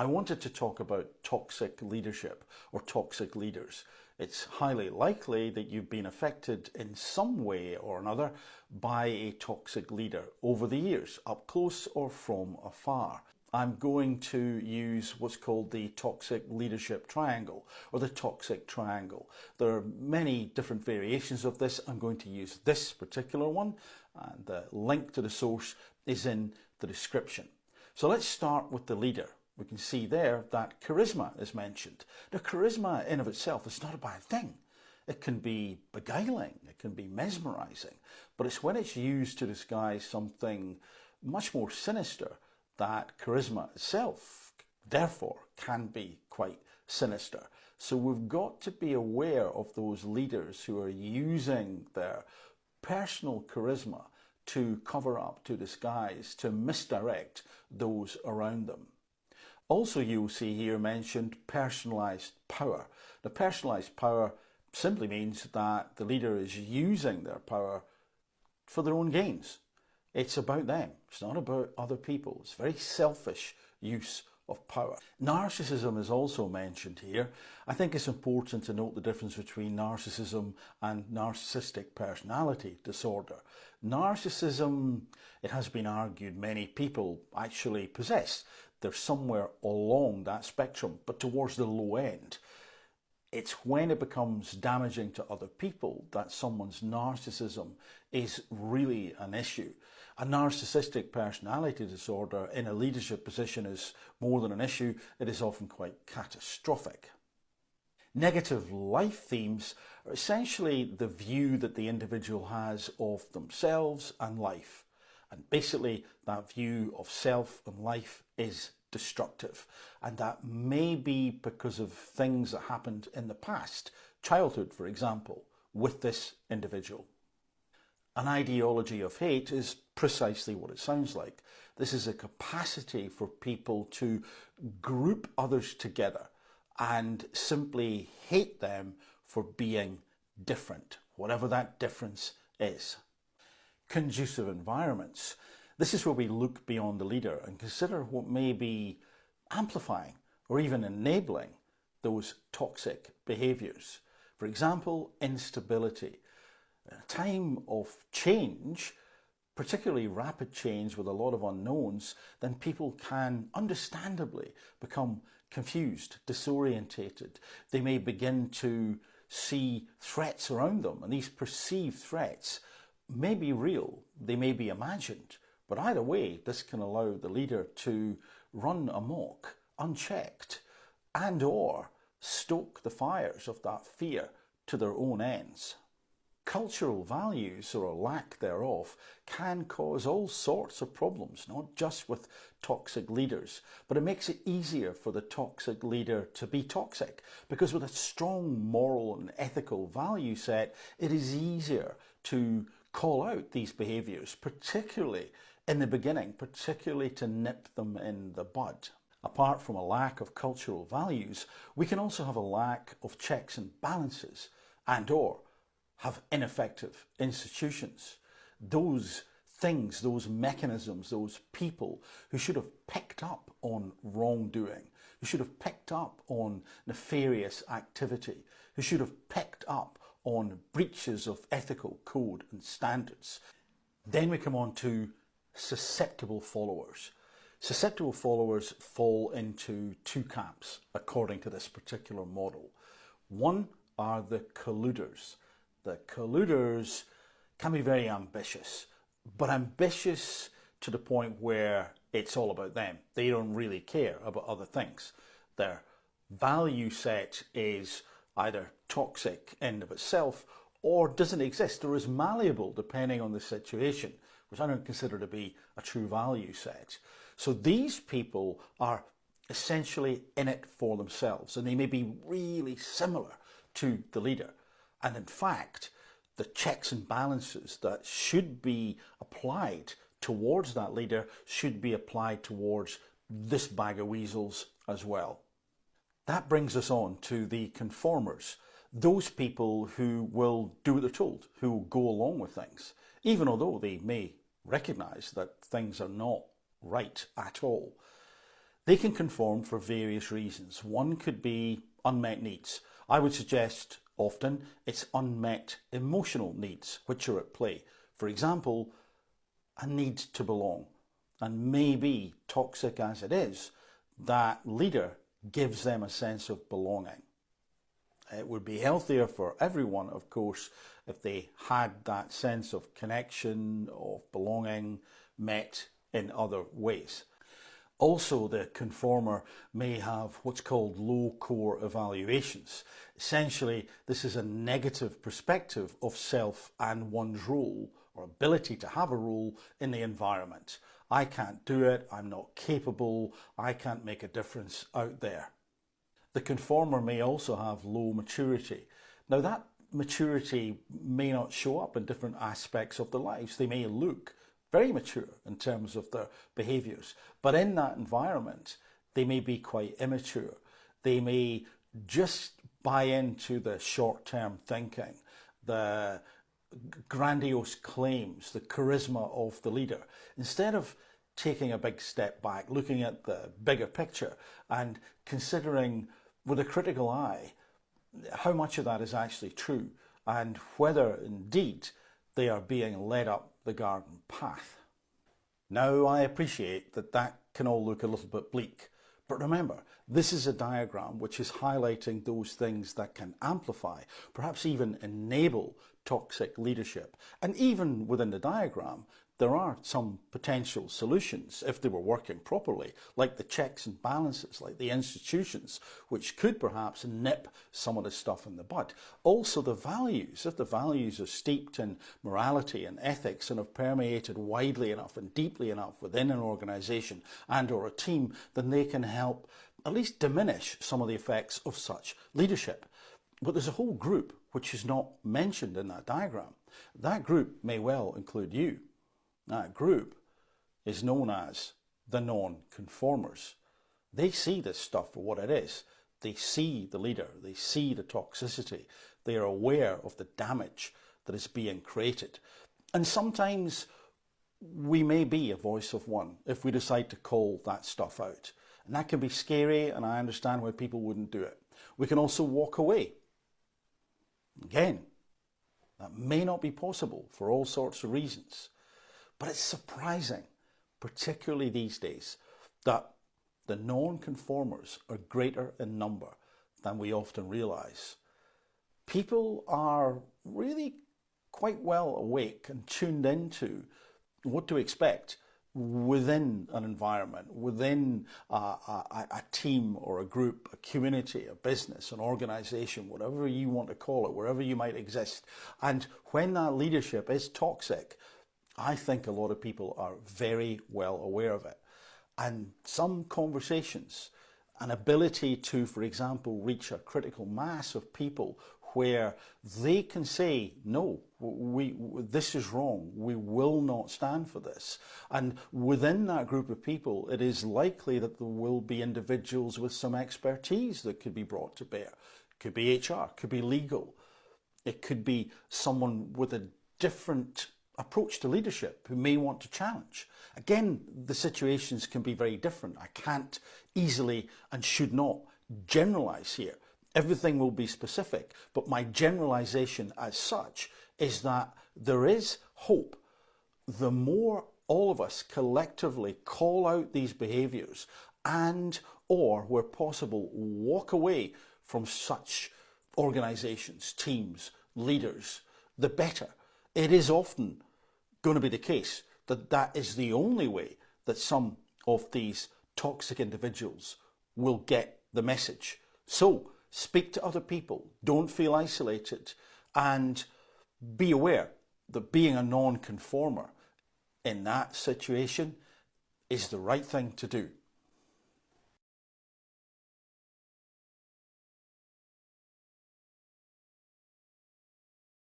I wanted to talk about toxic leadership or toxic leaders. It's highly likely that you've been affected in some way or another by a toxic leader over the years, up close or from afar. I'm going to use what's called the toxic leadership triangle or the toxic triangle. There are many different variations of this. I'm going to use this particular one, and the link to the source is in the description. So let's start with the leader. We can see there that charisma is mentioned. Now, charisma in of itself is not a bad thing. It can be beguiling, it can be mesmerizing, but it's when it's used to disguise something much more sinister that charisma itself, therefore, can be quite sinister. So we've got to be aware of those leaders who are using their personal charisma to cover up, to disguise, to misdirect those around them. Also, you'll see here mentioned personalised power. The personalised power simply means that the leader is using their power for their own gains. It's about them. It's not about other people. It's very selfish use of power. Narcissism is also mentioned here. I think it's important to note the difference between narcissism and narcissistic personality disorder. Narcissism, it has been argued, many people actually possess. They're somewhere along that spectrum, but towards the low end. It's when it becomes damaging to other people that someone's narcissism is really an issue. A narcissistic personality disorder in a leadership position is more than an issue, it is often quite catastrophic. Negative life themes are essentially the view that the individual has of themselves and life. And basically that view of self and life is destructive. And that may be because of things that happened in the past, childhood for example, with this individual. An ideology of hate is precisely what it sounds like. This is a capacity for people to group others together and simply hate them for being different, whatever that difference is. Conducive environments. This is where we look beyond the leader and consider what may be amplifying or even enabling those toxic behaviours. For example, instability. In a time of change, particularly rapid change with a lot of unknowns, then people can understandably become confused, disorientated. They may begin to see threats around them, and these perceived threats may be real, they may be imagined, but either way, this can allow the leader to run amok, unchecked, and or stoke the fires of that fear to their own ends. Cultural values, or a lack thereof, can cause all sorts of problems, not just with toxic leaders, but it makes it easier for the toxic leader to be toxic, because with a strong moral and ethical value set, it is easier to call out these behaviours, particularly in the beginning, particularly to nip them in the bud. Apart from a lack of cultural values, we can also have a lack of checks and balances and or have ineffective institutions. Those things, those mechanisms, those people who should have picked up on wrongdoing, who should have picked up on nefarious activity, who should have picked up on breaches of ethical code and standards. Then we come on to susceptible followers. Susceptible followers fall into two camps according to this particular model. One are the colluders. The colluders can be very ambitious, but ambitious to the point where it's all about them. They don't really care about other things. Their value set is either toxic in of itself or doesn't exist or is malleable depending on the situation, which I don't consider to be a true value set. So these people are essentially in it for themselves, and they may be really similar to the leader. And in fact, the checks and balances that should be applied towards that leader should be applied towards this bag of weasels as well. That brings us on to the conformers, those people who will do what they're told, who will go along with things, even although they may recognise that things are not right at all. They can conform for various reasons. One could be unmet needs. I would suggest often it's unmet emotional needs which are at play. For example, a need to belong. And maybe, toxic as it is, that leader gives them a sense of belonging. It would be healthier for everyone, of course, if they had that sense of connection, of belonging, met in other ways. Also, the conformer may have what's called low core evaluations. Essentially, this is a negative perspective of self and one's role or ability to have a role in the environment. I can't do it, I'm not capable, I can't make a difference out there. The conformer may also have low maturity. Now, that maturity may not show up in different aspects of their lives. They may look very mature in terms of their behaviours, but in that environment, they may be quite immature. They may just buy into the short-term thinking, the grandiose claims, the charisma of the leader, instead of taking a big step back, looking at the bigger picture and considering with a critical eye how much of that is actually true and whether indeed they are being led up the garden path. Now, I appreciate that that can all look a little bit bleak, but remember, this is a diagram which is highlighting those things that can amplify, perhaps even enable toxic leadership. And even within the diagram, there are some potential solutions if they were working properly, like the checks and balances, like the institutions, which could perhaps nip some of the stuff in the bud. Also the values, if the values are steeped in morality and ethics and have permeated widely enough and deeply enough within an organisation and or a team, then they can help at least diminish some of the effects of such leadership. But there's a whole group which is not mentioned in that diagram. That group may well include you. That group is known as the non-conformers. They see this stuff for what it is. They see the leader, they see the toxicity, they are aware of the damage that is being created. And sometimes we may be a voice of one if we decide to call that stuff out. And that can be scary, and I understand why people wouldn't do it. We can also walk away. Again, that may not be possible for all sorts of reasons. But it's surprising, particularly these days, that the non-conformers are greater in number than we often realise. People are really quite well awake and tuned into what to expect within an environment, within a team or a group, a community, a business, an organisation, whatever you want to call it, wherever you might exist. And when that leadership is toxic, I think a lot of people are very well aware of it. And some conversations, an ability to, for example, reach a critical mass of people where they can say, no, this is wrong, we will not stand for this. And within that group of people, it is likely that there will be individuals with some expertise that could be brought to bear. It could be HR, it could be legal, it could be someone with a different approach to leadership who may want to challenge. Again, the situations can be very different. I can't easily and should not generalize here. Everything will be specific, but my generalization as such is that there is hope. The more all of us collectively call out these behaviors and or where possible walk away from such organizations, teams, leaders, the better. It is often going to be the case that that is the only way that some of these toxic individuals will get the message. So speak to other people, don't feel isolated, and be aware that being a non-conformer in that situation is the right thing to do.